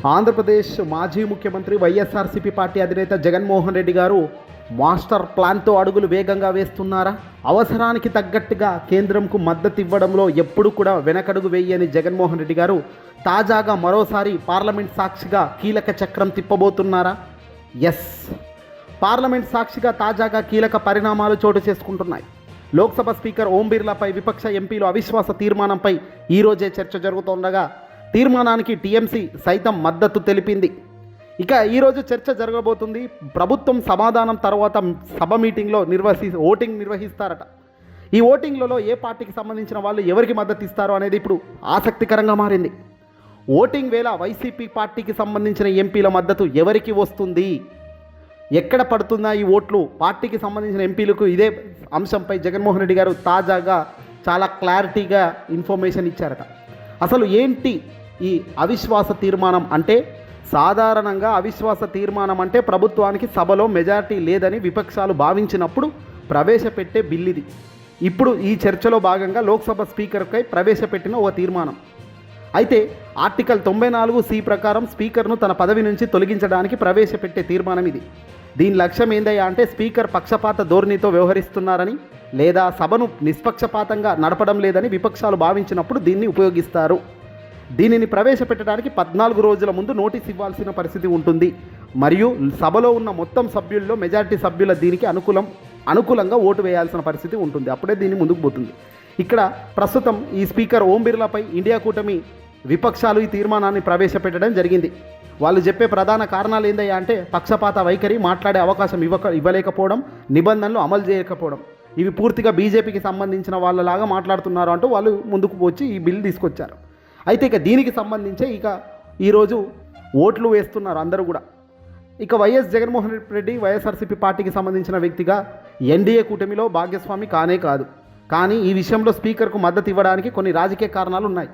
ఆంధ్రప్రదేశ్ మాజీ ముఖ్యమంత్రి వైఎస్ఆర్సీపీ పార్టీ అధినేత జగన్మోహన్ రెడ్డి గారు మాస్టర్ ప్లాన్తో అడుగులు వేగంగా వేస్తున్నారా? అవసరానికి తగ్గట్టుగా కేంద్రంకు మద్దతు ఇవ్వడంలో ఎప్పుడు కూడా వెనకడుగు వేయని జగన్మోహన్ రెడ్డి గారు తాజాగా మరోసారి పార్లమెంట్ సాక్షిగా కీలక చక్రం తిప్పబోతున్నారా? ఎస్, పార్లమెంట్ సాక్షిగా తాజాగా కీలక పరిణామాలు చోటు చేసుకుంటున్నాయి. లోక్సభ స్పీకర్ ఓం బిర్లాపై విపక్ష ఎంపీలు అవిశ్వాస తీర్మానంపై ఈరోజే చర్చ జరుగుతుండగా తీర్మానానికి టీఎంసీ సైతం మద్దతు తెలిపింది. ఇక ఈరోజు చర్చ జరగబోతుంది. ప్రభుత్వం సమాధానం తర్వాత సభ మీటింగ్లో ఓటింగ్ నిర్వహిస్తారట. ఈ ఓటింగ్లలో ఏ పార్టీకి సంబంధించిన వాళ్ళు ఎవరికి మద్దతు ఇస్తారో అనేది ఇప్పుడు ఆసక్తికరంగా మారింది. ఓటింగ్ వేళ వైసీపీ పార్టీకి సంబంధించిన ఎంపీల మద్దతు ఎవరికి వస్తుంది, ఎక్కడ పడుతుందా ఈ ఓట్లు, పార్టీకి సంబంధించిన ఎంపీలకు ఇదే అంశంపై జగన్మోహన్ రెడ్డి గారు తాజాగా చాలా క్లారిటీగా ఇన్ఫర్మేషన్ ఇచ్చారట. అసలు ఏంటి ఈ అవిశ్వాస తీర్మానం అంటే? సాధారణంగా అవిశ్వాస తీర్మానం అంటే ప్రభుత్వానికి సభలో మెజారిటీ లేదని విపక్షాలు భావించినప్పుడు ప్రవేశపెట్టే బిల్ ఇది. ఇప్పుడు ఈ చర్చలో భాగంగా లోక్సభ స్పీకర్పై ప్రవేశపెట్టిన ఒక తీర్మానం. అయితే ఆర్టికల్ 94C ప్రకారం స్పీకర్ను తన పదవి నుంచి తొలగించడానికి ప్రవేశపెట్టే తీర్మానం ఇది. దీని లక్ష్యం ఏందయ్యా అంటే స్పీకర్ పక్షపాత ధోరణితో వ్యవహరిస్తున్నారని లేదా సభను నిష్పక్షపాతంగా నడపడం లేదని విపక్షాలు భావించినప్పుడు దీన్ని ఉపయోగిస్తారు. దీనిని ప్రవేశపెట్టడానికి 14 రోజుల ముందు నోటీస్ ఇవ్వాల్సిన పరిస్థితి ఉంటుంది. మరియు సభలో ఉన్న మొత్తం సభ్యుల్లో మెజారిటీ సభ్యుల దీనికి అనుకూలంగా ఓటు వేయాల్సిన పరిస్థితి ఉంటుంది. అప్పుడే దీన్ని ముందుకు పోతుంది. ఇక్కడ ప్రస్తుతం ఈ స్పీకర్ ఓం బిర్లాపై ఇండియా కూటమి విపక్షాలు ఈ తీర్మానాన్ని ప్రవేశపెట్టడం జరిగింది. వాళ్ళు చెప్పే ప్రధాన కారణాలు ఏందయ్యా అంటే పక్షపాత వైఖరి, మాట్లాడే అవకాశం ఇవ్వలేకపోవడం, నిబంధనలు అమలు చేయకపోవడం. ఇవి పూర్తిగా బీజేపీకి సంబంధించిన వాళ్ళలాగా మాట్లాడుతున్నారు అంటూ వాళ్ళు ముందుకు వచ్చి ఈ బిల్ తీసుకొచ్చారు. అయితే ఇక దీనికి సంబంధించే ఈరోజు ఓట్లు వేస్తున్నారు అందరూ కూడా. ఇక వైఎస్ జగన్మోహన్ రెడ్డి వైఎస్ఆర్సీపీ పార్టీకి సంబంధించిన వ్యక్తిగా ఎన్డీఏ కూటమిలో భాగస్వామి కానే కాదు. కానీ ఈ విషయంలో స్పీకర్కు మద్దతు ఇవ్వడానికి కొన్ని రాజకీయ కారణాలు ఉన్నాయి.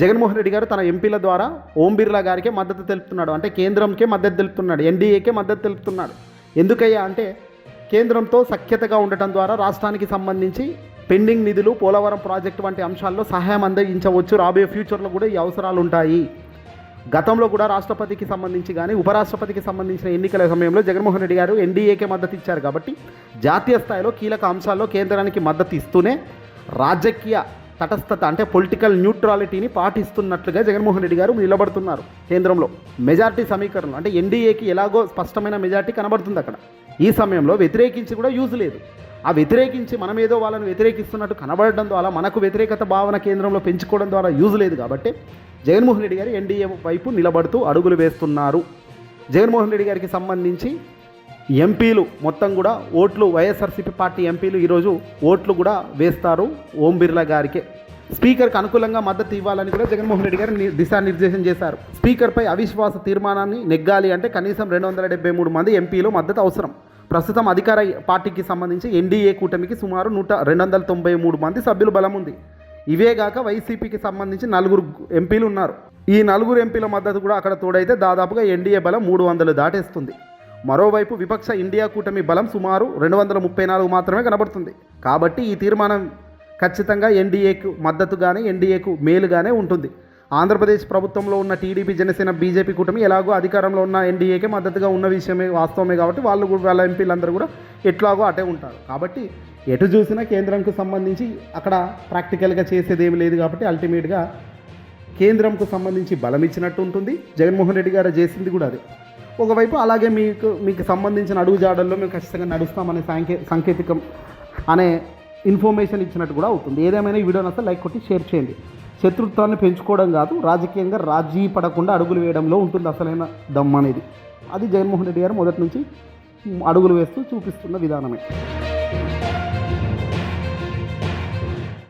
జగన్మోహన్ రెడ్డి గారు తన ఎంపీల ద్వారా ఓం బిర్లా గారికే మద్దతు తెలుపుతున్నాడు. అంటే కేంద్రంకే మద్దతు తెలుపుతున్నాడు, ఎన్డీఏకే మద్దతు తెలుపుతున్నాడు. ఎందుకయ్యా అంటే కేంద్రంతో సఖ్యతగా ఉండటం ద్వారా రాష్ట్రానికి సంబంధించి పెండింగ్ నిధులు, పోలవరం ప్రాజెక్టు వంటి అంశాల్లో సహాయం అందించవచ్చు. రాబోయే ఫ్యూచర్లో కూడా ఈ అవసరాలు ఉంటాయి. గతంలో కూడా రాష్ట్రపతికి సంబంధించి కానీ ఉపరాష్ట్రపతికి సంబంధించిన ఎన్నికల సమయంలో జగన్మోహన్ రెడ్డి గారు ఎన్డీఏకే మద్దతు ఇచ్చారు. కాబట్టి జాతీయ స్థాయిలో కీలక అంశాల్లో కేంద్రానికి మద్దతు ఇస్తూనే రాజకీయ తటస్థత అంటే పొలిటికల్ న్యూట్రాలిటీని పాటిస్తున్నట్లుగా జగన్మోహన్ రెడ్డి గారు నిలబడుతున్నారు. కేంద్రంలో మెజార్టీ సమీకరణలు అంటే ఎన్డీఏకి ఎలాగో స్పష్టమైన మెజార్టీ కనబడుతుంది అక్కడ. ఈ సమయంలో వ్యతిరేకించి కూడా యూజ్ లేదు. ఆ వ్యతిరేకించి మనమేదో వాళ్ళని వ్యతిరేకిస్తున్నట్టు కనబడడం ద్వారా మనకు వ్యతిరేకత భావన కేంద్రంలో పెంచుకోవడం ద్వారా యూజ్ లేదు. కాబట్టి జగన్మోహన్ రెడ్డి గారు ఎన్డీఏ వైపు నిలబడుతూ అడుగులు వేస్తున్నారు. జగన్మోహన్ రెడ్డి గారికి సంబంధించి ఎంపీలు మొత్తం కూడా ఓట్లు, వైఎస్ఆర్సీపీ పార్టీ ఎంపీలు ఈరోజు ఓట్లు కూడా వేస్తారు ఓం బిర్లా గారికే. స్పీకర్కి అనుకూలంగా మద్దతు ఇవ్వాలని కూడా జగన్మోహన్ రెడ్డి గారు దిశానిర్దేశం చేశారు. స్పీకర్పై అవిశ్వాస తీర్మానాన్ని నెగ్గాలి అంటే కనీసం 273 మంది ఎంపీలు మద్దతు అవసరం. ప్రస్తుతం అధికార పార్టీకి సంబంధించి ఎన్డీఏ కూటమికి సుమారు 293 మంది సభ్యుల బలం ఉంది. ఇవేగాక వైసీపీకి సంబంధించి 4 ఎంపీలు ఉన్నారు. ఈ 4 ఎంపీల మద్దతు కూడా అక్కడ తోడైతే దాదాపుగా ఎన్డీఏ బలం 300 దాటేస్తుంది. మరోవైపు విపక్ష ఇండియా కూటమి బలం సుమారు 234 మాత్రమే కనబడుతుంది. కాబట్టి ఈ తీర్మానం ఖచ్చితంగా ఎన్డీఏకు మద్దతుగానే, ఎన్డీఏకు మేలుగానే ఉంటుంది. ఆంధ్రప్రదేశ్ ప్రభుత్వంలో ఉన్న టీడీపీ, జనసేన, బీజేపీ కూటమి ఎలాగో అధికారంలో ఉన్న ఎన్డీఏకే మద్దతుగా ఉన్న విషయమే వాస్తవమే. కాబట్టి వాళ్ళ ఎంపీలందరూ కూడా ఎట్లాగో అటే ఉంటారు. కాబట్టి ఎటు చూసినా కేంద్రంకు సంబంధించి అక్కడ ప్రాక్టికల్గా చేసేది ఏమి లేదు. కాబట్టి అల్టిమేట్గా కేంద్రంకు సంబంధించి బలం ఇచ్చినట్టు ఉంటుంది. జగన్మోహన్ రెడ్డి గారు చేసింది కూడా అదే. ఒకవైపు అలాగే మీకు సంబంధించిన అడుగుజాడల్లో మేము ఖచ్చితంగా నడుస్తామనే సాంకేతికం అనే ఇన్ఫర్మేషన్ ఇచ్చినట్టు కూడా అవుతుంది. ఏదేమైనా ఈ వీడియోని అసలు లైక్ కొట్టి షేర్ చేయండి. శత్రుత్వాన్ని పెంచుకోవడం కాదు, రాజకీయంగా రాజీ పడకుండా అడుగులు వేయడంలో ఉంటుంది అసలైన దమ్ అనేది. అది జగన్మోహన్ రెడ్డి గారు మొదటి నుంచి అడుగులు వేస్తూ చూపిస్తున్న విధానమే.